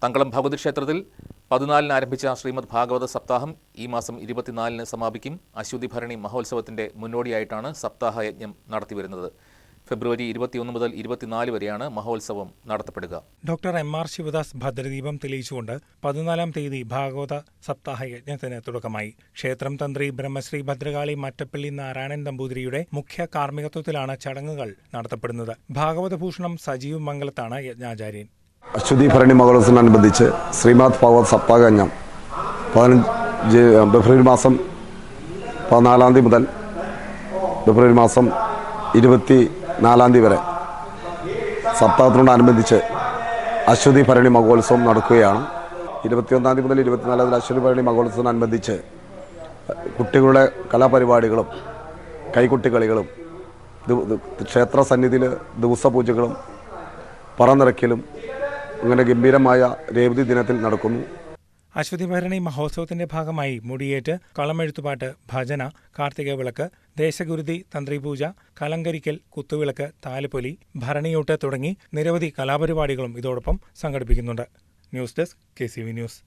തങ്കളം ഭഗവതി ക്ഷേത്രത്തിൽ 14-ന് ആരംഭിച്ച ശ്രീമദ് ഭാഗവത സപ്താഹം ഈ മാസം 24-ന് സമാപിക്കും. അശ്വതി ഭരണി മഹോത്സവത്തിന്റെ മുന്നോടിയായിട്ടാണ് സപ്താഹയജ്ഞം നടത്തിവരുന്നത്. ഫെബ്രുവരി 21 മുതൽ 24 വരെയാണ് മഹോത്സവം നടത്തപ്പെടുക. ഡോക്ടർ എം.ആർ. ശിവദാസ് ഭദ്രദീപം തെളിയിച്ചുകൊണ്ട് 14-ാം തീയതി ഭാഗവത സപ്താഹയജ്ഞത്തിന് തുടക്കമായി. ക്ഷേത്രം തന്ത്രി ബ്രഹ്മശ്രീ ഭദ്രകാളി മറ്റപ്പള്ളി നാരായണൻ നമ്പൂതിരിയുടെ മുഖ്യ കാർമ്മികത്വത്തിലാണ് ചടങ്ങുകൾ നടത്തപ്പെടുന്നത്. ഭാഗവതഭൂഷണം സജീവ് മംഗലത്താണ് യജ്ഞാചാര്യൻ. അശ്വതി ഭരണി മഹോത്സവത്തോടനുബന്ധിച്ച് ശ്രീമദ് ഭാഗവത സപ്താഹയജ്ഞം ഫെബ്രുവരി മാസം 14 മുതൽ ഫെബ്രുവരി മാസം 24 വരെ സപ്താഹത്തിനോടനുബന്ധിച്ച് അശ്വതി ഭരണി മഹോത്സവം നടക്കുകയാണ്. 21 മുതൽ 24 അശ്വതി ഭരണി മഹോത്സവത്തോടനുബന്ധിച്ച് കുട്ടികളുടെ കലാപരിപാടികളും കൈകൊട്ടിക്കളികളും ക്ഷേത്ര സന്നിധിയിൽ ദിവസപൂജകളും പറനിറക്കലും അങ്ങനെ ഗംഭീരമായ രേവതി ദിനത്തിൽ നടക്കുന്നു. അശ്വതി ഭരണി മഹോത്സവത്തിന്റെ ഭാഗമായി മുടിയേറ്റ്, കളമെഴുത്തുപാട്ട്, ഭജന, കാർത്തിക വിളക്ക്, ദേശഗുരുതി, തന്ത്രിപൂജ, കലങ്കരിക്കൽ, കുത്തുവിളക്ക്, താലിപ്പൊലി, ഭരണിയൂട്ട് തുടങ്ങി നിരവധി കലാപരിപാടികളും ഇതോടൊപ്പം സംഘടിപ്പിക്കുന്നുണ്ട്. News desk KCV news.